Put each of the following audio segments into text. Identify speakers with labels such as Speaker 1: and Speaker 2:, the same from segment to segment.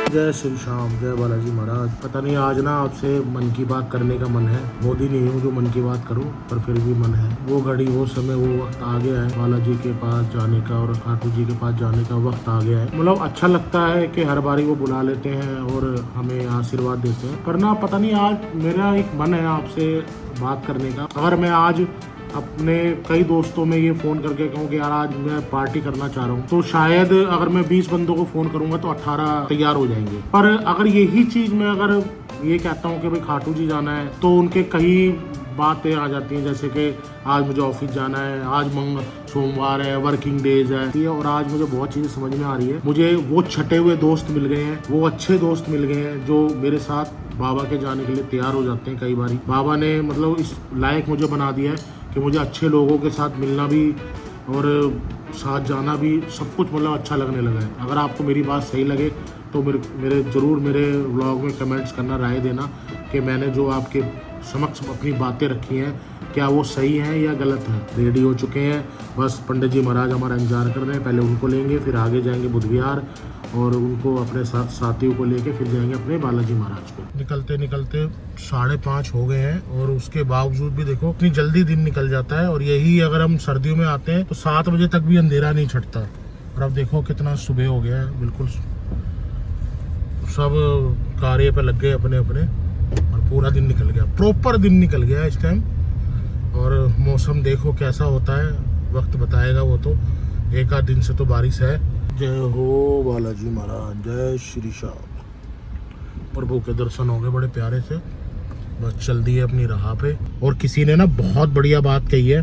Speaker 1: जय श्री श्याम, जय बालाजी महाराज। पता नहीं आज ना आपसे मन की बात करने का मन है। मोदी नहीं हूँ जो मन की बात करूँ, पर फिर भी मन है। वो घड़ी, वो समय, वो वक्त आ गया है बालाजी के पास जाने का और खाटू जी के पास जाने का वक्त आ गया है। मतलब अच्छा लगता है कि हर बारी वो बुला लेते हैं और हमें आशीर्वाद देते हैं। पर ना पता नहीं आज मेरा एक मन है आपसे बात करने का। अगर मैं आज अपने कई दोस्तों में ये फ़ोन करके कहूँ कि यार आज मैं पार्टी करना चाह रहा हूँ, तो शायद अगर मैं 20 बंदों को फ़ोन करूँगा तो 18 तैयार हो जाएंगे। पर अगर यही चीज़ मैं अगर ये कहता हूँ कि भाई खाटू जी जाना है, तो उनके कई बातें आ जाती हैं, जैसे कि आज मुझे ऑफिस जाना है, आज सोमवार है, वर्किंग डेज है। और आज मुझे बहुत चीज़ें समझ में आ रही है। मुझे वो छटे हुए दोस्त मिल गए हैं, वो अच्छे दोस्त मिल गए हैं जो मेरे साथ बाबा के जाने के लिए तैयार हो जाते हैं। कई बारी बाबा ने मतलब इस लायक मुझे बना दिया है कि मुझे अच्छे लोगों के साथ मिलना भी और साथ जाना भी सब कुछ मतलब अच्छा लगने लगा है। अगर आपको मेरी बात सही लगे तो मेरे ज़रूर मेरे व्लॉग में कमेंट्स करना, राय देना कि मैंने जो आपके समक्ष अपनी बातें रखी हैं क्या वो सही हैं या गलत हैं। रेडी हो चुके हैं, बस पंडित जी महाराज हमारा इंतजार कर रहे हैं। पहले उनको लेंगे, फिर आगे जाएंगे बुध विहार और उनको अपने साथियों को लेके फिर जाएंगे अपने बालाजी महाराज को। निकलते निकलते 5:30 हो गए हैं और उसके बावजूद भी देखो इतनी जल्दी दिन निकल जाता है। और यही अगर हम सर्दियों में आते हैं तो 7 बजे तक भी अंधेरा नहीं छटता। और अब देखो कितना सुबह हो गया है, बिल्कुल सब कार्य पे लग गए अपने अपने और पूरा दिन निकल गया, प्रॉपर दिन निकल गया इस टाइम। और मौसम देखो कैसा होता है, वक्त बताएगा वो तो। एक आध दिन से तो बारिश है। जय हो बालाजी महाराज, जय श्री श्याम। प्रभु के दर्शन हो गए बड़े प्यारे से। बस चल दिए अपनी राह पे। और किसी ने ना बहुत बढ़िया बात कही है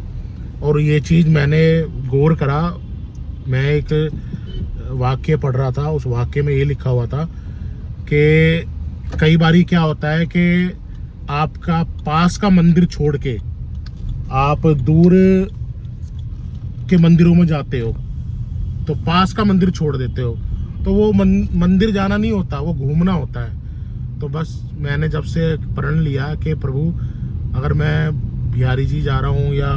Speaker 1: और ये चीज़ मैंने गौर करा। मैं एक वाक्य पढ़ रहा था, उस वाक्य में ये लिखा हुआ था कि कई बारी क्या होता है कि आपका पास का मंदिर छोड़ के आप दूर के मंदिरों में जाते हो, तो पास का मंदिर छोड़ देते हो, तो वो मंदिर जाना नहीं होता, वो घूमना होता है। तो बस मैंने जब से प्रण लिया कि प्रभु अगर मैं बिहारी जी जा रहा हूँ या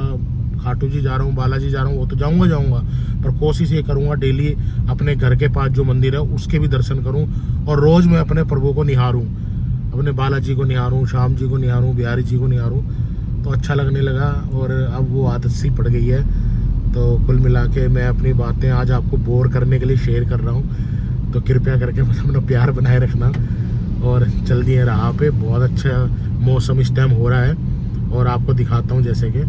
Speaker 1: खाटू जी जा रहा हूँ, बालाजी जा रहा हूँ, वो तो जाऊँगा, पर कोशिश ये करूँगा डेली अपने घर के पास जो मंदिर है उसके भी दर्शन करूँ और रोज़ मैं अपने प्रभु को निहारूँ, अपने बालाजी को निहारूँ, श्याम जी को निहारूँ, बिहारी जी को निहारूँ। तो अच्छा लगने लगा और अब वो आदत सी पड़ गई है। तो कुल मिला के मैं अपनी बातें आज आपको बोर करने के लिए शेयर कर रहा हूँ, तो कृपया करके अपना प्यार बनाए रखना। और चल दिए राह पे। बहुत अच्छा मौसम इस टाइम हो रहा है और आपको दिखाता हूँ, जैसे कि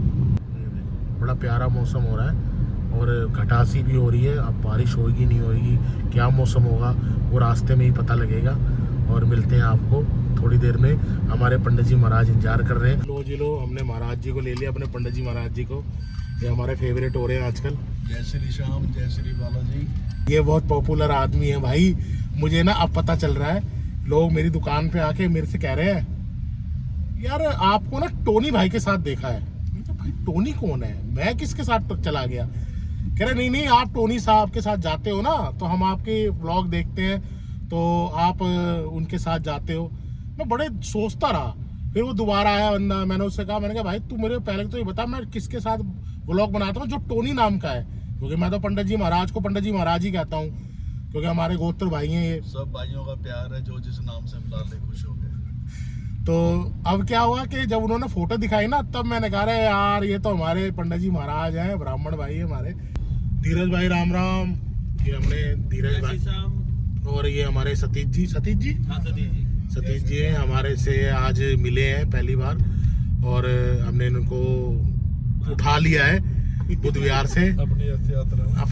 Speaker 1: बड़ा प्यारा मौसम हो रहा है और घटासी भी हो रही है। अब बारिश होगी नहीं होगी, क्या मौसम होगा वो रास्ते में ही पता लगेगा। और मिलते हैं आपको थोड़ी देर में। हमारे पंडित जी महाराज इंतजार कर रहे हैं। लो जी लो, हमने महाराज जी को ले लिया, अपने पंडित जी महाराज जी को। ये हमारे फेवरेट हो रहे हैं आजकल।
Speaker 2: जय श्री श्याम, जय श्री बालाजी।
Speaker 1: ये बहुत पॉपुलर आदमी है भाई। मुझे ना अब पता चल रहा है, लोग मेरी दुकान पे आके मेरे से कह रहे हैं यार आपको ना टोनी भाई के साथ देखा है। भाई टोनी कौन है, मैं किसके साथ चला गया? कह रहे नहीं आप टोनी साहब के साथ जाते हो ना, तो हम आपके व्लॉग देखते हैं तो आप उनके साथ जाते हो। मैं बड़े सोचता रहा, फिर वो दोबारा आया बंदा। मैंने उससे कहा, मैंने कहा भाई तू मेरे पहले तो ये बता मैं किसके साथ व्लॉग बनाता हूँ जो टोनी नाम का है, क्योंकि मैं तो पंडित जी महाराज को पंडित जी महाराज ही कहता हूँ, क्योंकि हमारे गोत्र भाई हैं ये।
Speaker 2: सब भाइयों का प्यार है, जो जिस नाम से बुला ले खुश हो गए।
Speaker 1: तो अब क्या हुआ कि जब उन्होंने फोटो दिखाई ना, तब मैंने कहा अरे यार ये तो हमारे पंडित जी महाराज हैं, ब्राह्मण भाई है हमारे। धीरज भाई राम राम। ये हमने धीरज भाई और ये हमारे सतीश जी सतीश जी हैं, हमारे से आज मिले हैं पहली बार और हमने इनको उठा लिया है बुध विहार से अपनी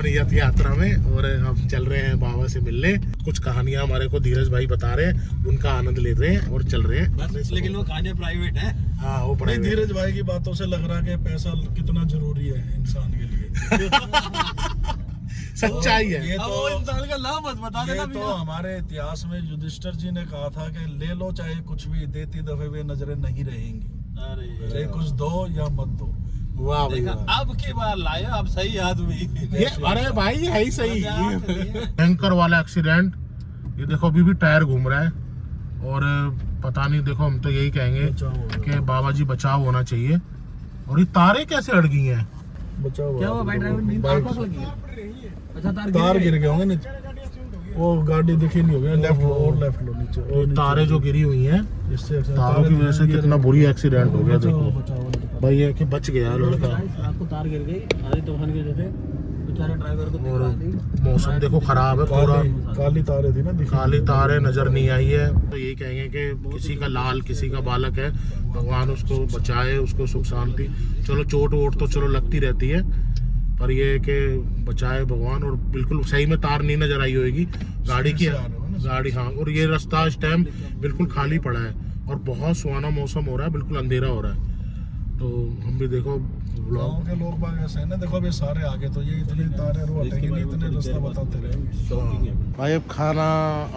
Speaker 1: रथ यात्रा में। और हम चल रहे हैं बाबा से मिलने। कुछ कहानियां हमारे को धीरज भाई बता रहे हैं, उनका आनंद ले रहे हैं और चल रहे हैं।
Speaker 3: लेकिन वो कहानियां प्राइवेट है।
Speaker 1: हाँ वो प्राइवेट।
Speaker 2: धीरज भाई की बातों से लग रहा है कि पैसा कितना जरूरी है इंसान के लिए।
Speaker 1: सच्चाई है।
Speaker 2: ये तो
Speaker 3: वो इंसान का नाम मत बता देना।
Speaker 2: ये तो हमारे इतिहास में युधिष्ठिर जी ने कहा था कि ले लो चाहे कुछ भी, देती दफे वे नजरें नहीं रहेंगी।
Speaker 3: अरे
Speaker 2: चाहे कुछ दो या मत दो।
Speaker 1: वाह भैया,
Speaker 3: अब की बार लाए अब सही आदमी।
Speaker 1: ये अरे भाई है ही सही। टैंकर वाला एक्सीडेंट, ये देखो अभी भी टायर घूम रहा है और पता नहीं, देखो हम तो यही कहेंगे कि बाबा जी बचाव होना चाहिए। और ये तारे कैसे अड़ गई हैं?
Speaker 2: बचाओ।
Speaker 3: क्या हुआ भाई, ड्राइवर नींद आंख लगी है? अच्छा तार
Speaker 2: गिर गए होंगे नीचे। वो गाड़ी दिखी नहीं होगी, लेफ्ट लो और लेफ्ट लो नीचे
Speaker 1: ये तारे जो गिरी हुई हैं,
Speaker 2: इससे
Speaker 1: तारों की वजह से कितना बुरी एक्सीडेंट हो गया। देखो
Speaker 2: बचाओ
Speaker 1: भाई ये कि बच गया लड़का।
Speaker 3: आपको तार गिर गई आधी तूफान की वजह से, बेचारे ड्राइवर को
Speaker 1: और मौसम देखो खराब है पूरा,
Speaker 2: काली तारे थी ना दिखी।
Speaker 1: काली तारे नजर नहीं आई है। तो यही कहेंगे कि किसी का लाल किसी का बालक है, भगवान उसको बचाए, उसको सुख शांति। चलो चोट वोट तो चलो लगती रहती है, पर ये है कि बचाए भगवान। और बिल्कुल सही में तार नहीं नजर आई होगी गाड़ी की, गाड़ी हाँ। और ये रास्ता इस टाइम बिल्कुल खाली पड़ा है और बहुत सुहाना मौसम हो रहा है, बिल्कुल अंधेरा हो रहा है। तो हम भी देखो
Speaker 2: गाँव के लोग बाग ऐसे है ना, देखो अभी सारे आगे तो ये इतनी तारे रो हटेंगे नहीं, इतने रास्ता बताते रहे।
Speaker 1: भाई अब खाना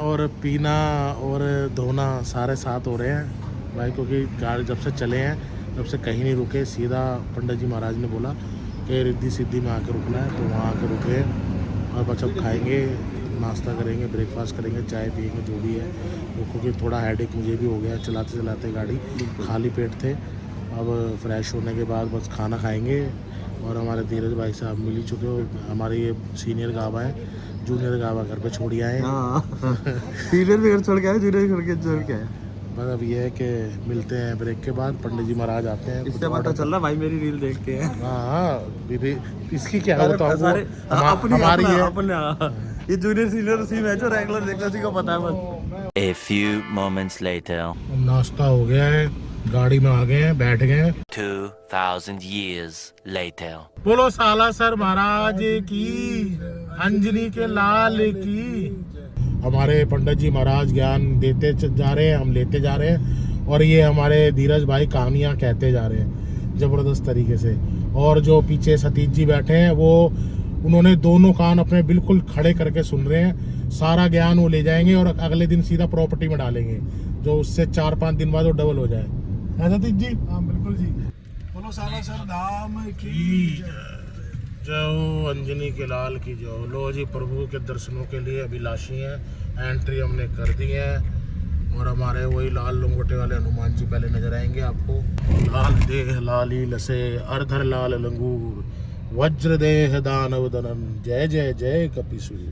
Speaker 1: और पीना और धोना सारे साथ हो रहे हैं भाई, क्योंकि गाड़ी जब से चले हैं तब से कहीं नहीं रुके। सीधा पंडित जी महाराज ने बोला कि रिद्धि सिद्धि में आकर रुकना है, तो वहाँ आकर रुके। और बस अब खाएंगे, नाश्ता करेंगे, ब्रेकफास्ट करेंगे, चाय पियेंगे, जो भी है वो। क्योंकि थोड़ा हेडेक मुझे भी हो गया चलाते चलाते गाड़ी, खाली पेट थे। अब फ्रेश होने के बाद बस खाना खाएंगे। और हमारे धीरज भाई साहब मिल ही चुके हो, हमारे ये सीनियर गावा है, जूनियर गावा घर पे छोड़ आए हैं।
Speaker 4: सीनियर भी घर छोड़ के आए, जूनियर घर के छोड़ के आए।
Speaker 1: बस अब ये है कि मिलते हैं ब्रेक के बाद, पंडित जी महाराज आते हैं।
Speaker 4: इससे पता चल रहा भाई मेरी रील देखते हैं।
Speaker 1: हाँ दीदी, इसकी क्या होता है
Speaker 4: सारे
Speaker 1: हमारी है।
Speaker 4: ये जूनियर सीनियर उसी में जो रेगुलर देखते उसी को पता है बस।
Speaker 5: A few moments later.
Speaker 1: नाश्ता हो गया है, गाड़ी में आ गए हैं, बैठ गए हैं।
Speaker 5: 2000 years later.
Speaker 1: बोलो सालासर महाराज की, अंजनी के लाल की। हमारे पंडित जी महाराज ज्ञान देते जा रहे हैं, हम लेते जा रहे हैं। और ये हमारे धीरज भाई कहानियाँ कहते जा रहे हैं ज़बरदस्त तरीके से। और जो पीछे सतीश जी बैठे हैं, वो उन्होंने दोनों कान अपने बिल्कुल खड़े करके सुन रहे हैं। सारा ज्ञान वो ले जाएंगे और अगले दिन सीधा प्रॉपर्टी में डालेंगे, जो उससे 4-5 दिन बाद वो डबल हो जाए। है सतीश जी?
Speaker 2: हाँ बिल्कुल जी। बोलो सालासर धाम की
Speaker 1: जय हो, अंजनी के लाल की जय हो। लो जी, प्रभु के दर्शनों के लिए अभिलाषी हैं, एंट्री हमने कर दी है। और हमारे वही लाल लंगोटे वाले हनुमान जी पहले नजर आएंगे आपको। लाल देह लाली लसे, अर्धर लाल लंगूर, वज्र देह दानव दनन, जय जय जय कपिसूर,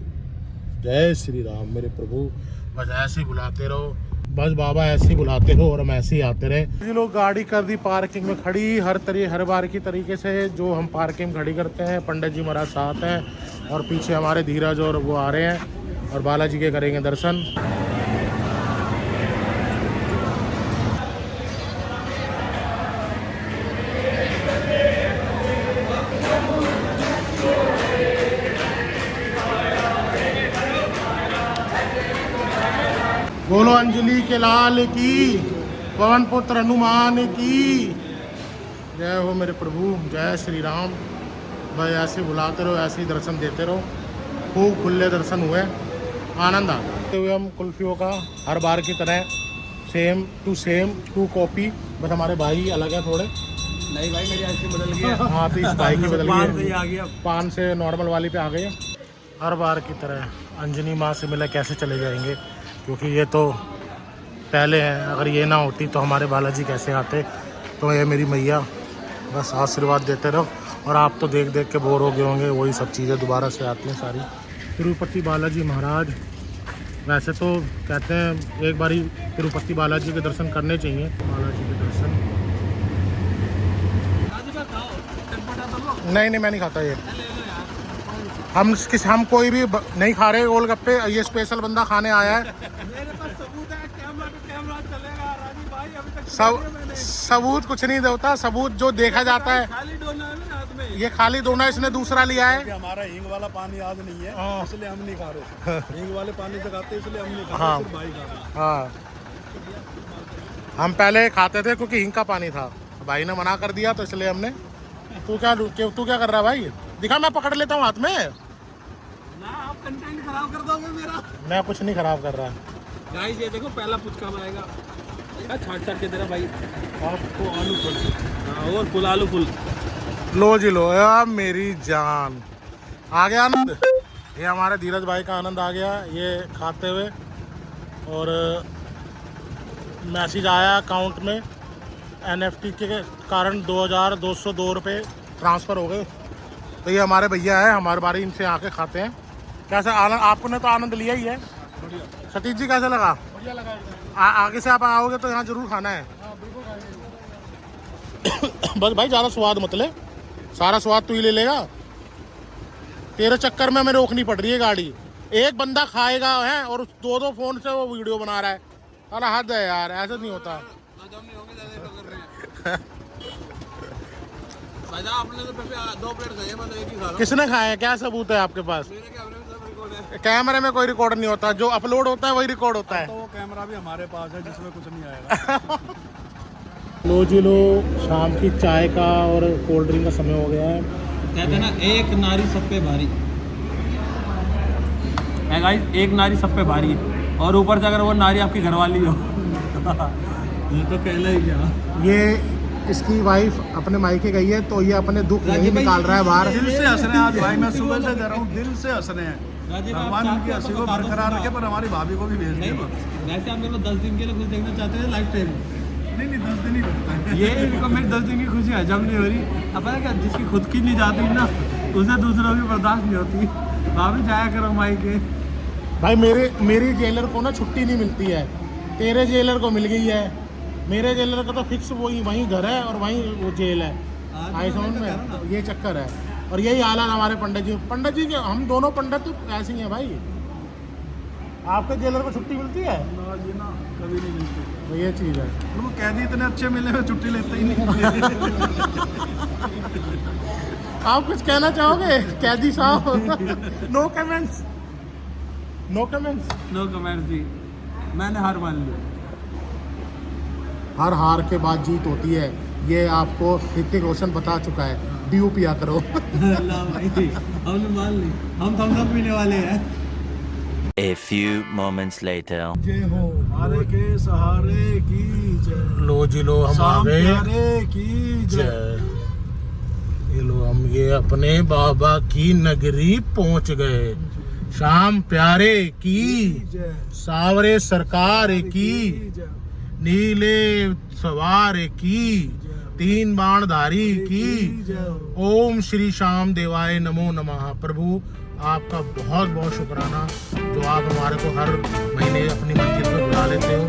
Speaker 1: जय श्री राम। मेरे प्रभु बस ऐसे ही बुलाते रहो, बस बाबा ऐसे ही बुलाते हो और हम ऐसे ही आते रहे। ये लोग गाड़ी कर दी पार्किंग में खड़ी, हर बार की तरीके से जो हम पार्किंग खड़ी करते हैं। पंडित जी महाराज साथ हैं और पीछे हमारे धीरज और वो आ रहे हैं और बालाजी के करेंगे दर्शन। बोलो अंजलि के लाल की, पवन पुत्र हनुमान की जय हो। मेरे प्रभु जय श्री राम। भाई ऐसे बुलाते रहो, ऐसे ही दर्शन देते रहो। खूब खुले दर्शन हुए, आनंद आ गया। हुए हम कुल्फियों का हर बार की तरह सेम टू कॉपी, बस हमारे भाई अलग है थोड़े।
Speaker 4: नहीं भाई मेरी आइसक्रीम बदल गया।
Speaker 1: हाँ तो इस भाई की बदल गई,
Speaker 4: आ गया।
Speaker 1: पान से नॉर्मल वाली पे आ गए। हर बार की तरह अंजनी माँ से मिले कैसे चले जाएंगे, क्योंकि ये तो पहले हैं। अगर ये ना होती तो हमारे बालाजी कैसे आते। तो ये मेरी मैया बस आशीर्वाद देते रहो। और आप तो देख देख के बोर हो गए होंगे, वही सब चीज़ें दोबारा से आती हैं सारी। तिरुपति बालाजी महाराज, वैसे तो कहते हैं एक बारी तिरुपति बालाजी के दर्शन करने चाहिए। बालाजी के दर्शन नहीं मैं नहीं खाता ये। हम कोई भी नहीं खा रहे गोलगप्पे, ये स्पेशल बंदा खाने आया है।
Speaker 3: मेरे पास सबूत है, कैमरा चलेगा राजू भाई। अभी तक
Speaker 1: सबूत कुछ नहीं देता, सबूत जो देखा जाता है।
Speaker 3: खाली डोना है मेरे हाथ में।
Speaker 1: ये खाली दोना, इसने दूसरा लिया है।
Speaker 2: हमारा हींग वाला पानी याद नहीं है, इसलिए हम नहीं खा रहे। हींग वाले पानी से खाते इसलिए हम नहीं खा रहे, सिर्फ भाई खा रहे।
Speaker 1: हाँ हम पहले खाते थे क्योंकि हिंग का पानी था, भाई ने मना कर दिया तो इसलिए हमने। तू क्या कर रहा है भाई? दिखा, मैं पकड़ लेता हूँ हाथ में
Speaker 3: ना, आप कंटेंट खराब कर दोगे मेरा।
Speaker 1: मैं कुछ नहीं खराब कर रहा।
Speaker 3: गाइस ये देखो, पहला पुचका बनाएगा। छाट के तेरा भाई आपको आलू फुल। हाँ, और फुल आलू फुल।
Speaker 1: लो जी लो यार, मेरी जान आ गया आनंद। ये हमारे धीरज भाई का आनंद आ गया ये खाते हुए। और मैसेज आया अकाउंट में, NFT के कारण 2202 रुपये ट्रांसफ़र हो गए। तो ये हमारे भैया हैं, हमारे बारी इनसे आके खाते हैं। कैसा आनंद, आपने तो आनंद लिया ही है।
Speaker 2: बढ़िया
Speaker 1: सतीश जी कैसा लगा?
Speaker 2: बढ़िया लगा एकदम।
Speaker 1: आगे से आप आओगे तो यहाँ जरूर खाना है।
Speaker 2: हाँ बिल्कुल खाएंगे।
Speaker 1: बस भाई ज़्यादा स्वाद मत ले, सारा स्वाद तू ही ले लेगा। तेरे चक्कर में मेरे रोकनी पड़ रही है गाड़ी। एक बंदा खाएगा है और 2-2 फोन से वो वीडियो बना रहा है। अरे हद है यार, ऐसा नहीं होता।
Speaker 3: आपने तो 2 प्लेट खाए, मैं 1 ही खा रहा हूँ।
Speaker 1: किसने खाया? क्या सबूत है आपके पास?
Speaker 3: मेरे कैमरे में सब रिकॉर्ड है।
Speaker 1: कैमरे में कोई रिकॉर्ड नहीं होता, जो अपलोड होता है वही रिकॉर्ड होता है।
Speaker 2: तो वो कैमरा भी हमारे पास है जिसमें कुछ नहीं आएगा।
Speaker 1: लो जी लो, शाम की चाय का और कोल्ड ड्रिंक का समय हो गया है।
Speaker 3: कहते हैं ना, एक नारी सब पे भारी है गाइस, एक नारी सब पे भारी है। और ऊपर से अगर वो नारी आपकी घरवाली हो ये तो कहना ही क्या।
Speaker 1: ये इसकी वाइफ अपने मायके गई है तो ये अपने दुख यही निकाल रहा है बाहर।
Speaker 2: दिल से हंस रहे हैं आज भाई, मैं सुबह से दे रहा हूँ, दिल से हंस रहे हैं।
Speaker 3: राजीव,
Speaker 2: भगवान उनकी हंसी को बरकरार रखे, पर हमारी भाभी को भी भेज
Speaker 3: नहीं,
Speaker 2: दिया।
Speaker 3: वैसे आप मेरे को 10 दिन के लिए कुछ देखना चाहते हैं लाइफ टाइम?
Speaker 2: नहीं 10 दिन ही लगता है।
Speaker 3: ये इनको मेरी 10 दिन की खुशी हजम नहीं हो रही। अब पता है क्या, जिसकी खुद की नहीं जाती ना, उसे दूसरों की बर्दाश्त नहीं होती। भाभी जाया करो माई के।
Speaker 1: भाई मेरी जेलर को ना छुट्टी नहीं मिलती है, तेरे जेलर को मिल गई है। मेरे जेलर का तो फिक्स वहीं घर है और वहीं वो जेल है। आई समझ में, ये चक्कर है। और यही हालात हमारे पंडित जी के, हम दोनों पंडित तो ऐसे ही हैं भाई। आपके जेलर को छुट्टी मिलती है?
Speaker 2: ना जी ना, कभी नहीं मिलती।
Speaker 1: तो ये चीज़ है।
Speaker 2: वो कैदी इतने अच्छे मिले हुए, छुट्टी लेते ही नहीं।
Speaker 1: आप कुछ कहना चाहोगे कैदी साहब? No comments, no comments.
Speaker 3: No comments जी, मैंने हार मान ली।
Speaker 1: हर हार के बाद जीत होती है, ये आपको ऋतिक रोशन बता चुका है। ड्यू पिया करो।
Speaker 3: अल्लाह भाई, हमने मान ली, हम थम्स अप पीने वाले हैं।
Speaker 5: A few moments later.
Speaker 2: जय हो हमारे के सहारे की जय।
Speaker 1: लो जी लो, हम आ
Speaker 2: शाम
Speaker 1: गए।
Speaker 2: प्यारे की जय।
Speaker 1: ये लो, हम ये अपने बाबा की नगरी पहुंच गए। शाम प्यारे की,
Speaker 2: जय।
Speaker 1: सावरे सरकार की,
Speaker 2: जय।
Speaker 1: नीले सवार की, 3 बाणधारी की। ओम श्री श्याम देवाय नमो नमः। प्रभु आपका बहुत बहुत शुक्राना जो आप हमारे को हर महीने अपनी मंजिल पर बुला लेते हो।